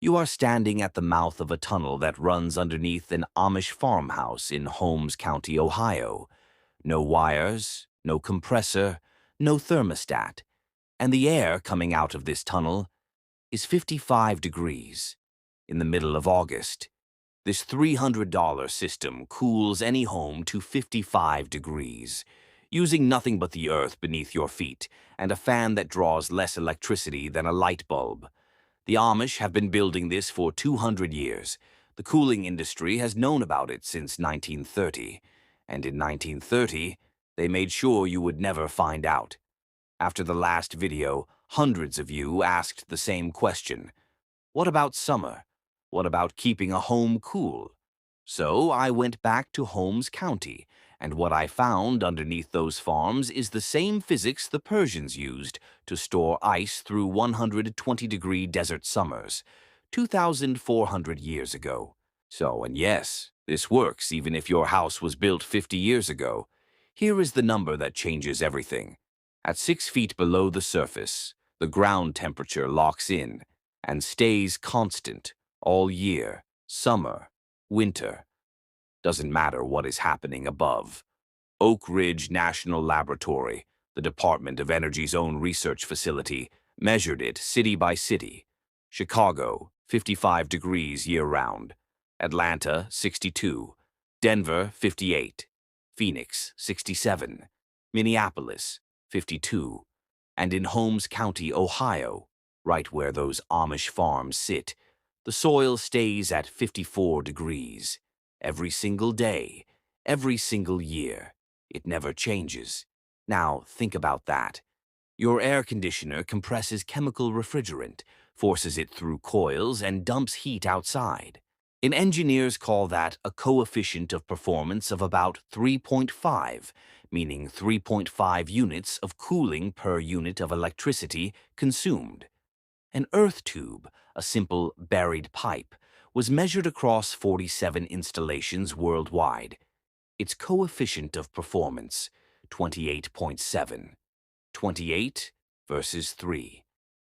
You are standing at the mouth of a tunnel that runs underneath an Amish farmhouse in Holmes County, Ohio. No wires, no compressor, no thermostat, and the air coming out of this tunnel is 55 degrees. In the middle of August, this $300 system cools any home to 55 degrees, using nothing but the earth beneath your feet and a fan that draws less electricity than a light bulb. The Amish have been building this for 200 years. The cooling industry has known about it since 1930, and in 1930, they made sure you would never find out. After the last video, hundreds of you asked the same question. What about summer? What about keeping a home cool? So I went back to Holmes County, and what I found underneath those farms is the same physics the Persians used to store ice through 120-degree desert summers, 2,400 years ago. And yes, this works even if your house was built 50 years ago. Here is the number that changes everything. At 6 feet below the surface, the ground temperature locks in and stays constant all year, summer, winter. Doesn't matter what is happening above. Oak Ridge National Laboratory, the Department of Energy's own research facility, measured it city by city. Chicago, 55 degrees year-round. Atlanta, 62. Denver, 58. Phoenix, 67. Minneapolis, 52. And in Holmes County, Ohio, right where those Amish farms sit, the soil stays at 54 degrees. Every single day, every single year. It never changes. Now, think about that. Your air conditioner compresses chemical refrigerant, forces it through coils, and dumps heat outside. And engineers call that a coefficient of performance of about 3.5, meaning 3.5 units of cooling per unit of electricity consumed. An earth tube, a simple buried pipe, was measured across 47 installations worldwide. Its coefficient of performance, 28.7. 28 versus 3.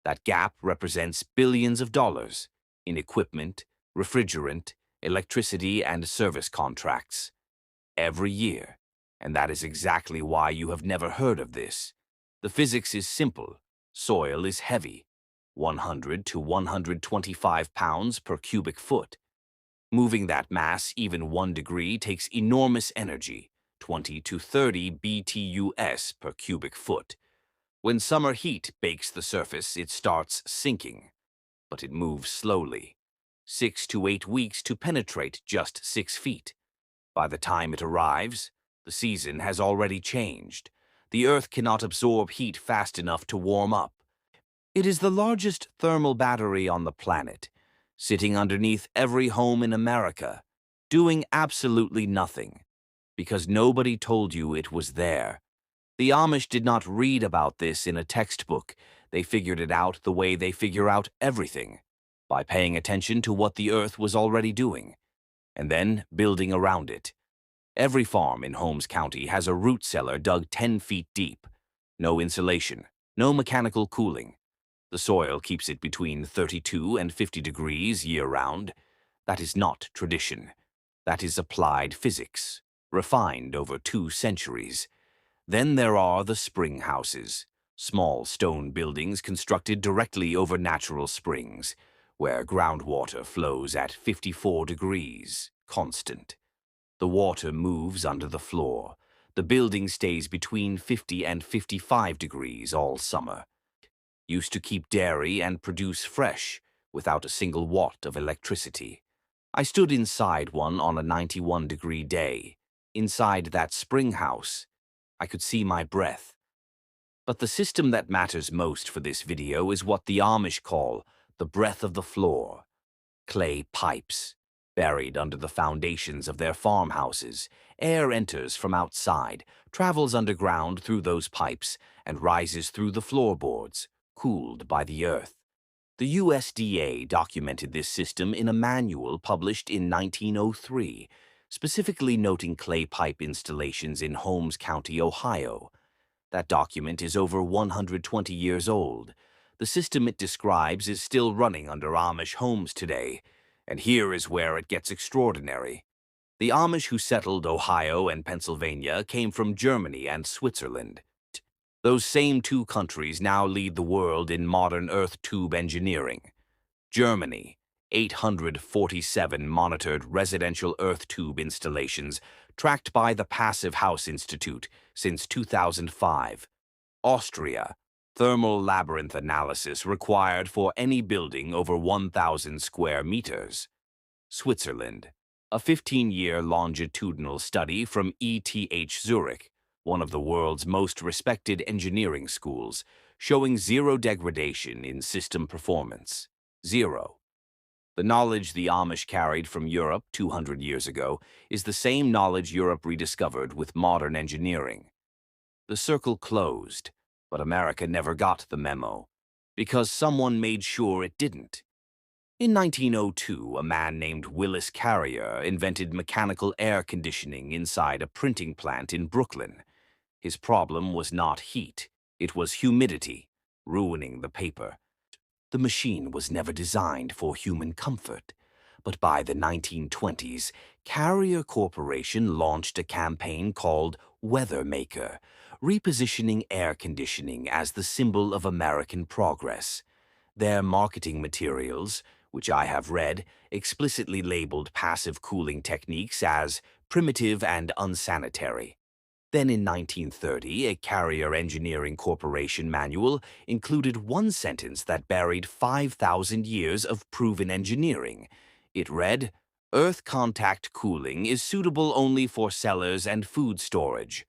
That gap represents billions of dollars in equipment, refrigerant, electricity, and service contracts every year. And that is exactly why you have never heard of this. The physics is simple. Soil is heavy, 100 to 125 pounds per cubic foot. Moving that mass even 1 degree takes enormous energy, 20 to 30 BTUs per cubic foot. When summer heat bakes the surface, it starts sinking, but it moves slowly. 6 to 8 weeks to penetrate just 6 feet. By the time it arrives, the season has already changed. The Earth cannot absorb heat fast enough to warm up. It is the largest thermal battery on the planet, sitting underneath every home in America, doing absolutely nothing, because nobody told you it was there. The Amish did not read about this in a textbook. They figured it out the way they figure out everything, by paying attention to what the Earth was already doing, and then building around it. Every farm in Holmes County has a root cellar dug 10 feet deep. No insulation, no mechanical cooling. The soil keeps it between 32 and 50 degrees year-round. That is not tradition. That is applied physics, refined over 2 centuries. Then there are the spring houses, small stone buildings constructed directly over natural springs, where groundwater flows at 54 degrees, constant. The water moves under the floor. The building stays between 50 and 55 degrees all summer. Used to keep dairy and produce fresh, without a single watt of electricity. I stood inside one on a 91-degree day. Inside that spring house, I could see my breath. But the system that matters most for this video is what the Amish call the breath of the floor. Clay pipes, buried under the foundations of their farmhouses. Air enters from outside, travels underground through those pipes, and rises through the floorboards, cooled by the earth. The USDA documented this system in a manual published in 1903, specifically noting clay pipe installations in Holmes County, Ohio. That document is over 120 years old. The system it describes is still running under Amish homes today, and here is where it gets extraordinary. The Amish who settled Ohio and Pennsylvania came from Germany and Switzerland. Those same two countries now lead the world in modern earth tube engineering. Germany, 847 monitored residential earth tube installations tracked by the Passive House Institute since 2005. Austria, thermal labyrinth analysis required for any building over 1,000 square meters. Switzerland, a 15-year longitudinal study from ETH Zurich, one of the world's most respected engineering schools, showing zero degradation in system performance. Zero. The knowledge the Amish carried from Europe 200 years ago is the same knowledge Europe rediscovered with modern engineering. The circle closed, but America never got the memo, because someone made sure it didn't. In 1902, a man named Willis Carrier invented mechanical air conditioning inside a printing plant in Brooklyn. His problem was not heat, it was humidity, ruining the paper. The machine was never designed for human comfort, but by the 1920s, Carrier Corporation launched a campaign called Weathermaker, repositioning air conditioning as the symbol of American progress. Their marketing materials, which I have read, explicitly labeled passive cooling techniques as primitive and unsanitary. Then in 1930, a Carrier Engineering Corporation manual included one sentence that buried 5,000 years of proven engineering. It read, "Earth contact cooling is suitable only for cellars and food storage."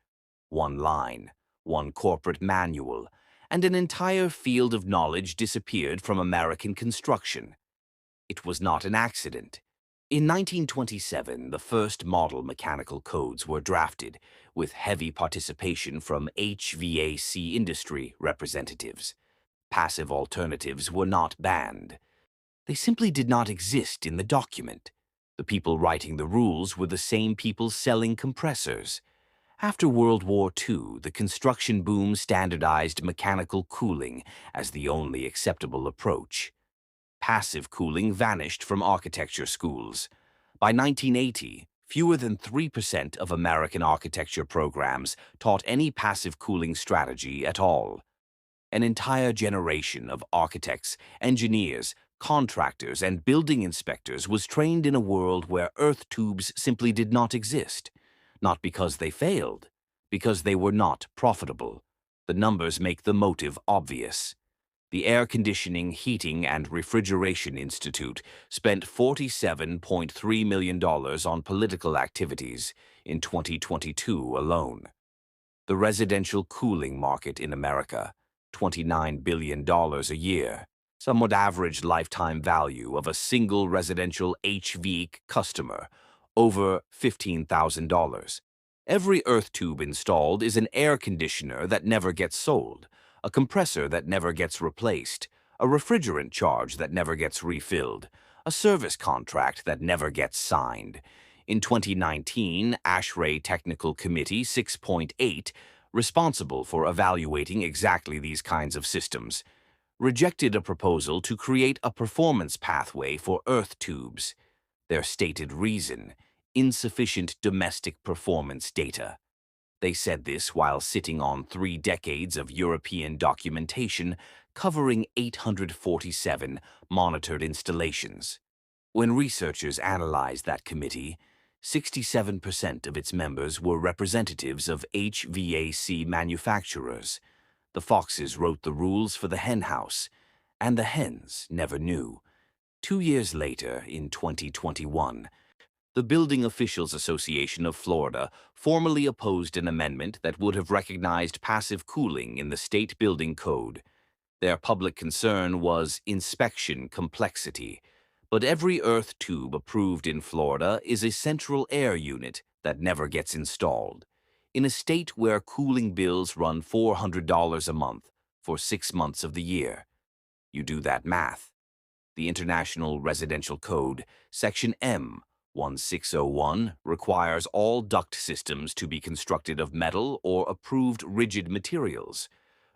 One line, one corporate manual, and an entire field of knowledge disappeared from American construction. It was not an accident. In 1927, the first model mechanical codes were drafted, with heavy participation from HVAC industry representatives. Passive alternatives were not banned. They simply did not exist in the document. The people writing the rules were the same people selling compressors. After World War II, the construction boom standardized mechanical cooling as the only acceptable approach. Passive cooling vanished from architecture schools. By 1980, fewer than 3% of American architecture programs taught any passive cooling strategy at all. An entire generation of architects, engineers, contractors, and building inspectors was trained in a world where earth tubes simply did not exist. Not because they failed, because they were not profitable. The numbers make the motive obvious. The Air Conditioning, Heating, and Refrigeration Institute spent $47.3 million on political activities in 2022 alone. The residential cooling market in America, $29 billion a year, somewhat average lifetime value of a single residential HVAC customer, over $15,000. Every earth tube installed is an air conditioner that never gets sold, a compressor that never gets replaced, a refrigerant charge that never gets refilled, a service contract that never gets signed. In 2019, ASHRAE Technical Committee 6.8, responsible for evaluating exactly these kinds of systems, rejected a proposal to create a performance pathway for earth tubes. Their stated reason: insufficient domestic performance data. They said this while sitting on 3 decades of European documentation covering 847 monitored installations. When researchers analyzed that committee, 67% of its members were representatives of HVAC manufacturers. The foxes wrote the rules for the henhouse, and the hens never knew. 2 years later, in 2021, the Building Officials Association of Florida formally opposed an amendment that would have recognized passive cooling in the state building code. Their public concern was inspection complexity, but every earth tube approved in Florida is a central air unit that never gets installed. In a state where cooling bills run $400 a month for 6 months of the year. You do that math. The International Residential Code, Section M, 1601, requires all duct systems to be constructed of metal or approved rigid materials.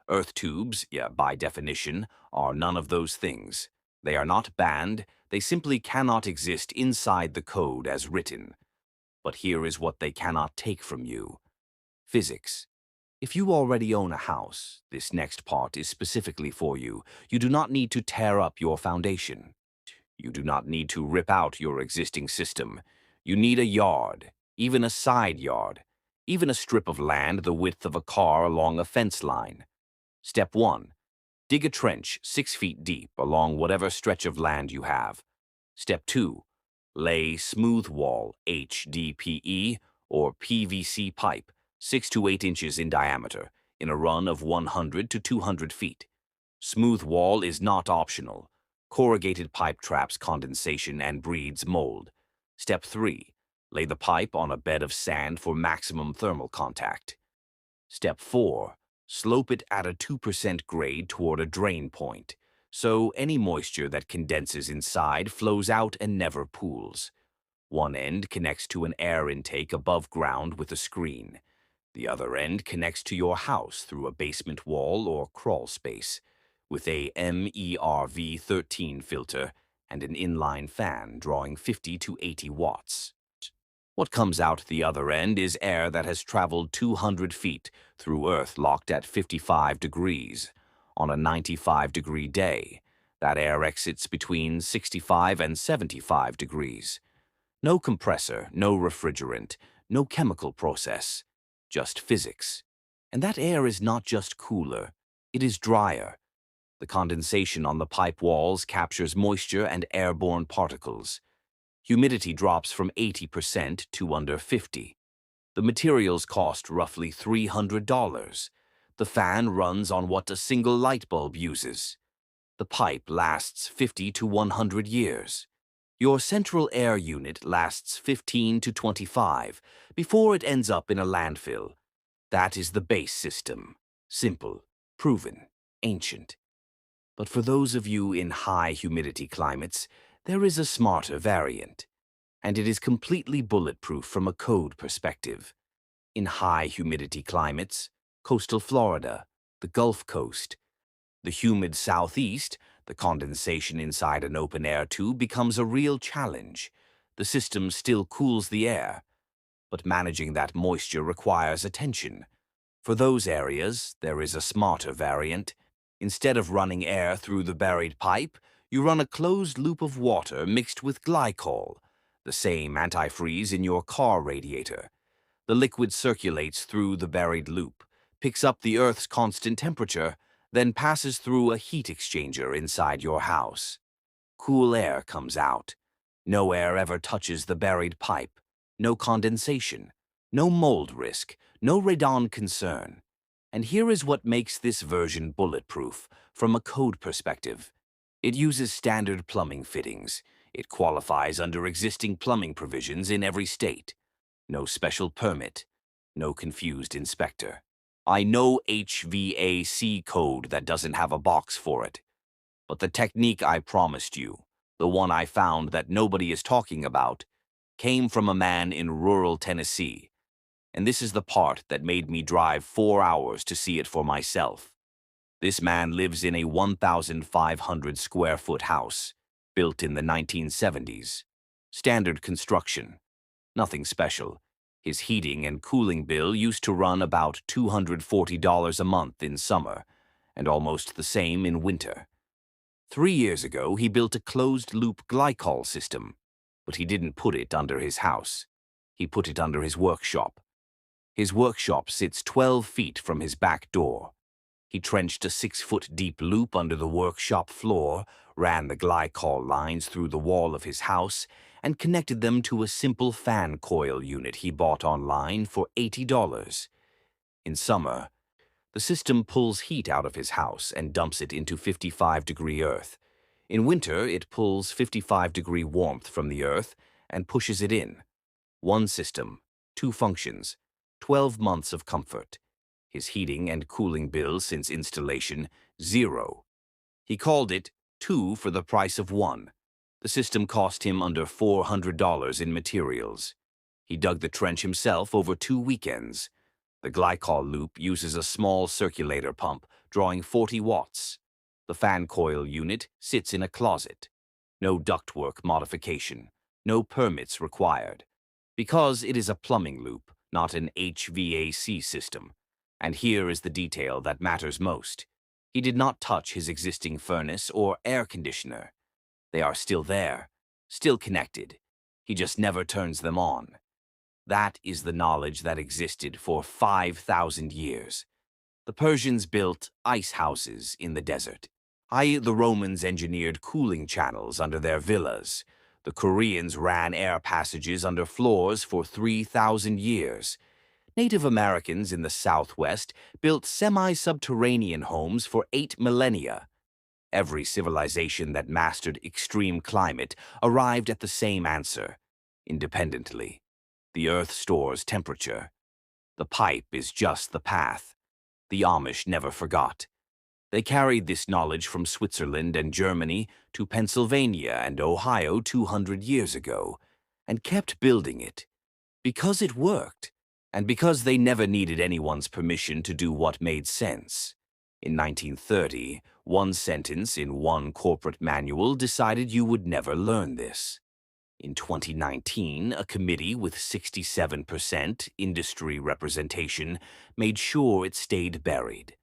Earth tubes, yeah, by definition, are none of those things. They are not banned, they simply cannot exist inside the code as written. But here is what they cannot take from you. Physics. If you already own a house, this next part is specifically for you. You do not need to tear up your foundation. You do not need to rip out your existing system. You need a yard, even a side yard, even a strip of land the width of a car along a fence line. Step 1. Dig a trench 6 feet deep along whatever stretch of land you have. Step 2. Lay smooth wall HDPE or PVC pipe 6 to 8 inches in diameter in a run of 100 to 200 feet. Smooth wall is not optional. Corrugated pipe traps condensation and breeds mold. Step 3. Lay the pipe on a bed of sand for maximum thermal contact. Step 4. Slope it at a 2% grade toward a drain point, so any moisture that condenses inside flows out and never pools. One end connects to an air intake above ground with a screen. The other end connects to your house through a basement wall or crawl space, with a MERV13 filter and an inline fan drawing 50 to 80 watts. What comes out the other end is air that has traveled 200 feet through Earth locked at 55 degrees. On a 95-degree day, that air exits between 65 and 75 degrees. No compressor, no refrigerant, no chemical process, just physics. And that air is not just cooler, it is drier. The condensation on the pipe walls captures moisture and airborne particles. Humidity drops from 80% to under 50%. The materials cost roughly $300. The fan runs on what a single light bulb uses. The pipe lasts 50 to 100 years. Your central air unit lasts 15 to 25 before it ends up in a landfill. That is the base system. Simple, proven, ancient. But for those of you in high humidity climates, there is a smarter variant, and it is completely bulletproof from a code perspective. In high humidity climates, coastal Florida, the Gulf Coast, the humid southeast, the condensation inside an open-air tube becomes a real challenge. The system still cools the air, but managing that moisture requires attention. For those areas, there is a smarter variant. Instead of running air through the buried pipe, you run a closed loop of water mixed with glycol, the same antifreeze in your car radiator. The liquid circulates through the buried loop, picks up the Earth's constant temperature, then passes through a heat exchanger inside your house. Cool air comes out. No air ever touches the buried pipe. No condensation. No mold risk. No radon concern. And here is what makes this version bulletproof from a code perspective. It uses standard plumbing fittings. It qualifies under existing plumbing provisions in every state. No special permit. No confused inspector. I know HVAC code that doesn't have a box for it. But the technique I promised you, the one I found that nobody is talking about, came from a man in rural Tennessee. And this is the part that made me drive 4 hours to see it for myself. This man lives in a 1,500 square foot house, built in the 1970s. Standard construction. Nothing special. His heating and cooling bill used to run about $240 a month in summer, and almost the same in winter. 3 years ago, he built a closed-loop glycol system, but he didn't put it under his house. He put it under his workshop. His workshop sits 12 feet from his back door. He trenched a 6-foot-deep loop under the workshop floor, ran the glycol lines through the wall of his house, and connected them to a simple fan coil unit he bought online for $80. In summer, the system pulls heat out of his house and dumps it into 55-degree Earth. In winter, it pulls 55-degree warmth from the Earth and pushes it in. One system, 2 functions, 12 months of comfort. His heating and cooling bill since installation, 0. He called it 2 for the price of 1. The system cost him under $400 in materials. He dug the trench himself over 2 weekends. The glycol loop uses a small circulator pump drawing 40 watts. The fan coil unit sits in a closet. No ductwork modification, no permits required. Because it is a plumbing loop, not an HVAC system. And here is the detail that matters most. He did not touch his existing furnace or air conditioner. They are still there, still connected. He just never turns them on. That is the knowledge that existed for 5,000 years. The Persians built ice houses in the desert. The Romans engineered cooling channels under their villas. The Koreans ran air passages under floors for 3,000 years. Native Americans in the Southwest built semi-subterranean homes for 8 millennia. Every civilization that mastered extreme climate arrived at the same answer, independently. The Earth stores temperature. The pipe is just the path. The Amish never forgot. They carried this knowledge from Switzerland and Germany to Pennsylvania and Ohio 200 years ago, and kept building it. Because it worked, and because they never needed anyone's permission to do what made sense. In 1930, one sentence in one corporate manual decided you would never learn this. In 2019, a committee with 67% industry representation made sure it stayed buried.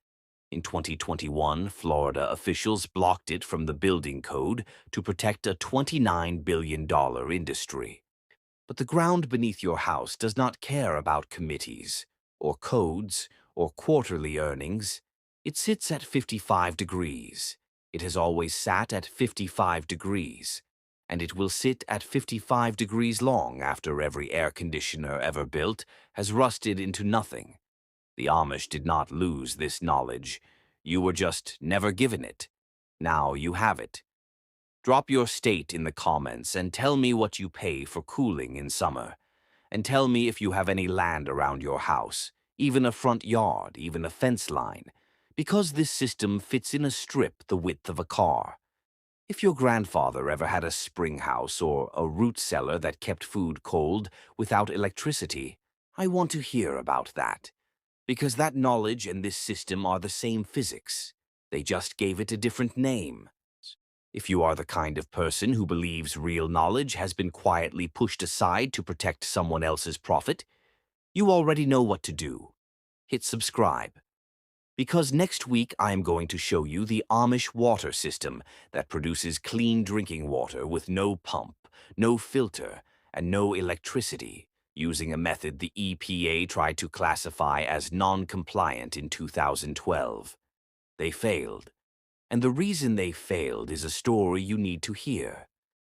In 2021, Florida officials blocked it from the building code to protect a $29 billion industry. But the ground beneath your house does not care about committees, or codes, or quarterly earnings. It sits at 55 degrees. It has always sat at 55 degrees. And it will sit at 55 degrees long after every air conditioner ever built has rusted into nothing. The Amish did not lose this knowledge. You were just never given it. Now you have it. Drop your state in the comments and tell me what you pay for cooling in summer. And tell me if you have any land around your house, even a front yard, even a fence line, because this system fits in a strip the width of a car. If your grandfather ever had a spring house or a root cellar that kept food cold without electricity, I want to hear about that. Because that knowledge and this system are the same physics. They just gave it a different name. If you are the kind of person who believes real knowledge has been quietly pushed aside to protect someone else's profit, you already know what to do. Hit subscribe. Because next week I am going to show you the Amish water system that produces clean drinking water with no pump, no filter, and no electricity, using a method the EPA tried to classify as non-compliant in 2012. They failed. And the reason they failed is a story you need to hear.